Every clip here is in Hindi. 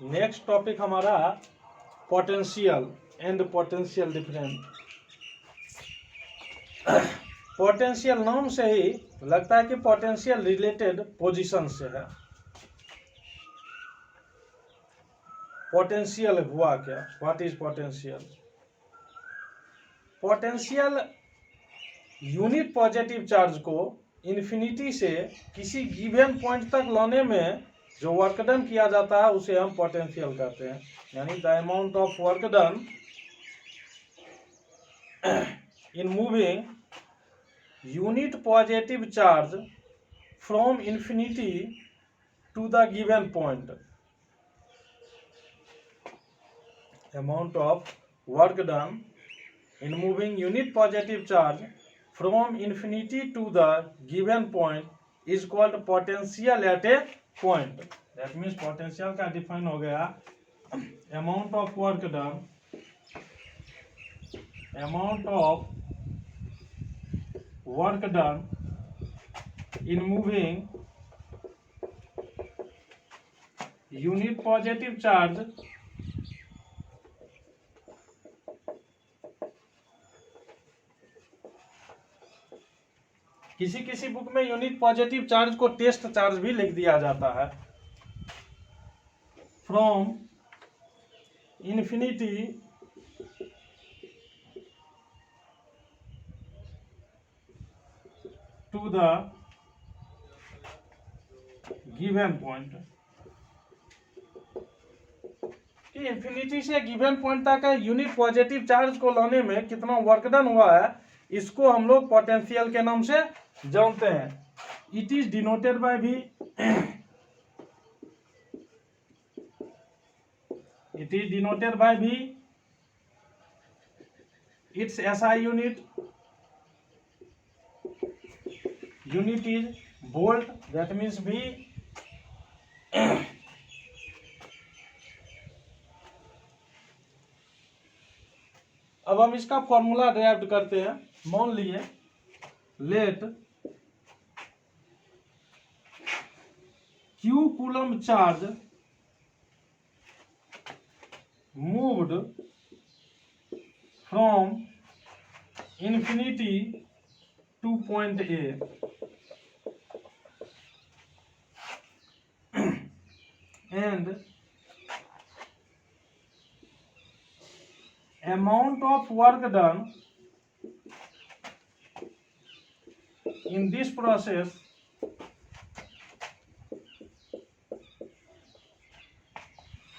नेक्स्ट टॉपिक हमारा potential and potential difference. Potential नाम से ही लगता है कि पोटेंशियल रिलेटेड पोजीशन से है। पोटेंशियल हुआ क्या? What is potential? Potential unit positive charge को इन्फिनिटी से किसी गिवन पॉइंट तक लाने में जो वर्क डन किया जाता है उसे हम पोटेंशियल कहते हैं। यानी the amount of work done in moving unit positive charge from infinity to the given point. Amount of work done in moving unit positive charge from infinity to the given point is called potential at a point. That means potential का define हो गया amount of work done, amount of work done in moving unit positive charge किसी किसी बुक में यूनिट पॉजिटिव चार्ज को टेस्ट चार्ज भी लिख दिया जाता है। From infinity to the given point, कि इन्फिनिटी से गिवन पॉइंट तक यूनिट पॉजिटिव चार्ज को लाने में कितना वर्क डन हुआ है, इसको हम लोग पोटेंशियल के नाम से जानते हैं। इट इज डिनोटेड बाय भी, इट इज डिनोटेड बाय भी it's SI unit, unit is volt, that means भी। अब हम इसका फॉर्मूला ड्राइव करते हैं। मान लिए let Q coulomb charge moved from infinity to point A and amount of work done in this process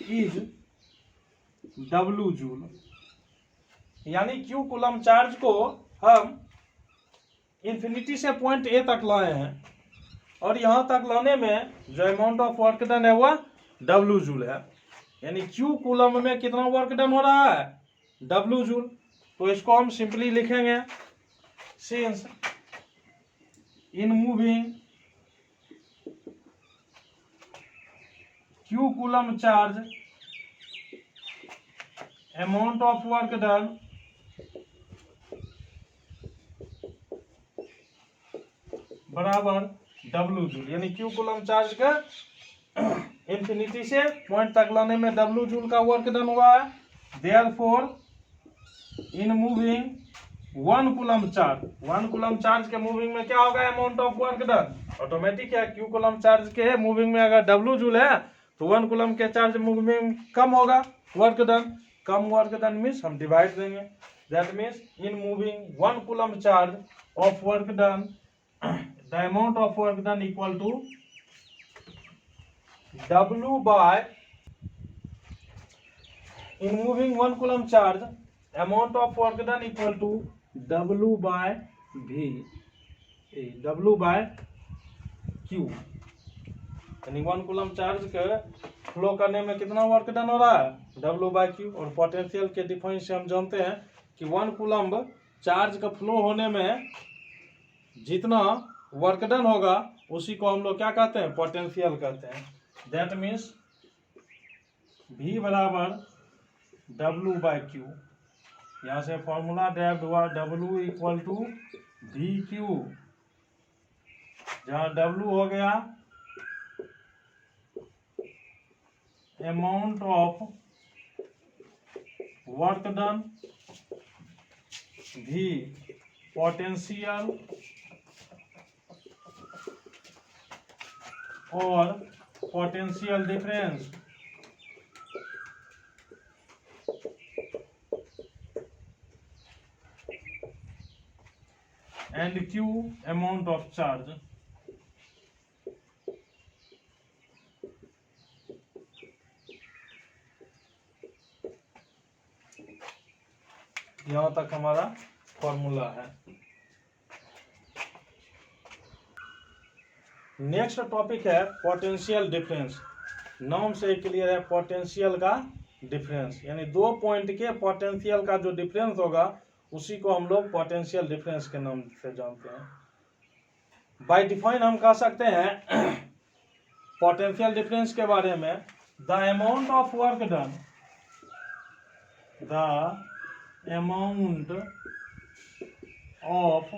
is W joule. यानी Q कूलम चार्ज को हम इन्फिनिटी से पॉइंट A तक लाए हैं और यहां तक लाने में जो अमाउंट ऑफ वर्क डन है वह W जूल है। यानी Q कूलम में कितना वर्क डन हो रहा है? W joule. तो इसको हम सिंपली लिखेंगे since in moving Q coulomb charge amount of work done बराबर W जूल। यानी Q कूलम चार्ज का इन्फिनिटी से पॉइंट तक लाने में W जूल का वर्क डन हुआ है। Therefore in moving 1 coulomb charge, 1 coulomb charge के मूविंग में क्या होगा? Amount of work done automatic है। Q कूलम चार्ज के मूविंग में अगर W जूल है तो 1 कूलम के चार्ज मूविंग कम होगा वर्क डन। कम वर्क डन मीन्स हम डिवाइड देंगे। That means in moving 1 coulomb charge of work done the amount of work done equal to W by in moving 1 coulomb charge amount of work done equal to W by V, W by Q। यानी 1 कूलम चार्ज के फ्लो करने में कितना वर्क डन हो रहा है? W by Q। और पोटेंशियल के डिफाइन से हम जानते हैं कि 1 कूलम चार्ज का फ्लो होने में जितना वर्क डन होगा उसी को हम लोग क्या कहते हैं? पोटेंशियल कहते हैं। दैट मीन्स V बराबर W बाई क्यू। यहाँ से फॉर्मूला ड्राइव हुआ W equal to V Q, जहाँ W हो गया amount of work done, V potential or potential difference, and Q amount of charge. यहां तक हमारा फॉर्मूला है। नेक्स्ट टॉपिक है पोटेंशियल डिफरेंस। नाम से ही क्लियर है, पोटेंशियल का डिफरेंस, यानी दो पॉइंट के पोटेंशियल का जो डिफरेंस होगा उसी को हम लोग पोटेंशियल डिफरेंस के नाम से जानते हैं। बाय डिफाइन हम कह सकते हैं पोटेंशियल डिफरेंस के बारे में, the amount of work done, the amount of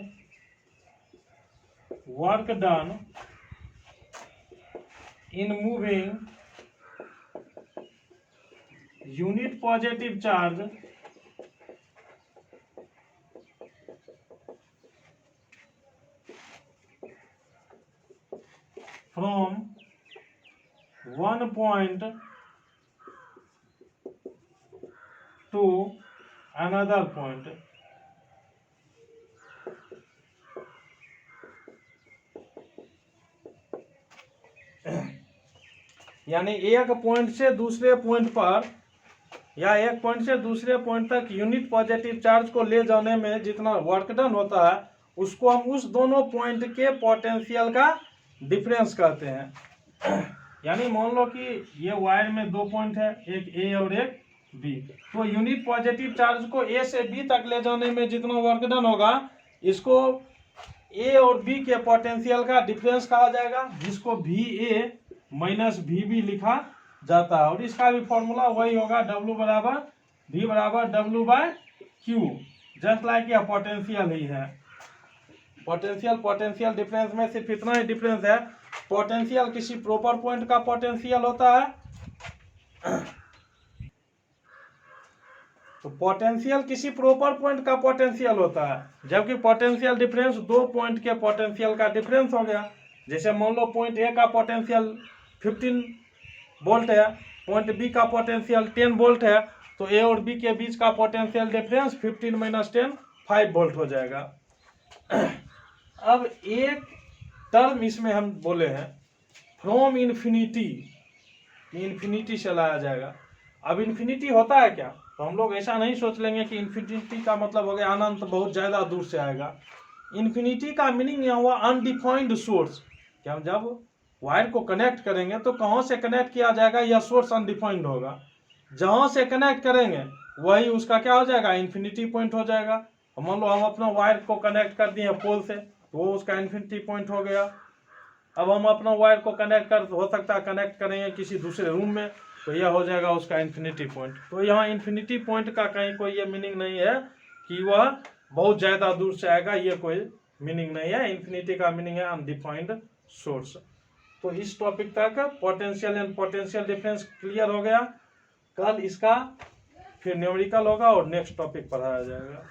work done in moving unit positive charge from one point to another point, यानी एक पॉइंट से दूसरे पॉइंट पर या एक पॉइंट से दूसरे पॉइंट तक यूनिट पॉजिटिव चार्ज को ले जाने में जितना वर्क डन होता है उसको हम उस दोनों पॉइंट के पोटेंशियल का डिफरेंस कहते हैं। यानी मान लो कि ये वायर में दो पॉइंट है, एक ए और एक बी, तो यूनिट पॉजिटिव चार्ज को ए से बी तक ले जाने में जितना वर्क डन होगा इसको ए और बी के पोटेंशियल का डिफरेंस कहा जाएगा, जिसको V A minus V B लिखा जाता है। और इसका भी फॉर्मूला वही होगा, W बराबर V बराबर W by Q, just like यह पोटेंशियल ही है। पोटेंशियल डिफरेंस में सिर्फ इतना ही डिफरेंस है, पोटेंशियल किसी प्रॉपर पॉइंट का पोटेंशियल होता है, तो पोटेंशियल किसी प्रॉपर पॉइंट का पोटेंशियल होता है, जबकि पोटेंशियल डिफरेंस दो पॉइंट के पोटेंशियल का डिफरेंस हो गया। जैसे मान लो पॉइंट ए का पोटेंशियल 15 वोल्ट है, पॉइंट बी का पोटेंशियल 10 वोल्ट है, तो ए और बी के बीच का पोटेंशियल डिफरेंस 15 माइनस 10 5 वोल्ट हो जाएगा। अब एक टर्म इसमें हम बोले हैं फ्रॉम इन्फिनिटी, इन्फिनिटी से लाया जाएगा। अब इन्फिनिटी होता है क्या, तो हम लोग ऐसा नहीं सोच लेंगे कि इन्फिनिटी का मतलब हो गया अनंत, बहुत ज्यादा दूर से आएगा। इन्फिनिटी का मीनिंग यह हुआ अनडिफाइंड सोर्स, कि हम जब वायर को कनेक्ट करेंगे तो कहाँ से कनेक्ट किया जाएगा यह सोर्स अनडिफाइंड होगा, जहां से कनेक्ट करेंगे वही उसका क्या हो जाएगा, इन्फिनिटी पॉइंट हो जाएगा। मान लो हम अपना वायर को कनेक्ट कर दिए पोल से, तो वो उसका इन्फिनिटी पॉइंट हो गया। अब हम अपना वायर को कनेक्ट कर, हो सकता है कनेक्ट करेंगे किसी दूसरे रूम में, तो यह हो जाएगा उसका इन्फिनिटी पॉइंट। तो यहाँ इन्फिनिटी पॉइंट का कहीं कोई ये मीनिंग नहीं है कि वह बहुत ज्यादा दूर से आएगा, ये कोई मीनिंग नहीं है। इन्फिनिटी का मीनिंग है अनडिफाइंड सोर्स। तो इस टॉपिक तक potential and potential difference clear हो गया। कल इसका फिर न्यूमेरिकल होगा और नेक्स्ट टॉपिक पढ़ाया जाएगा।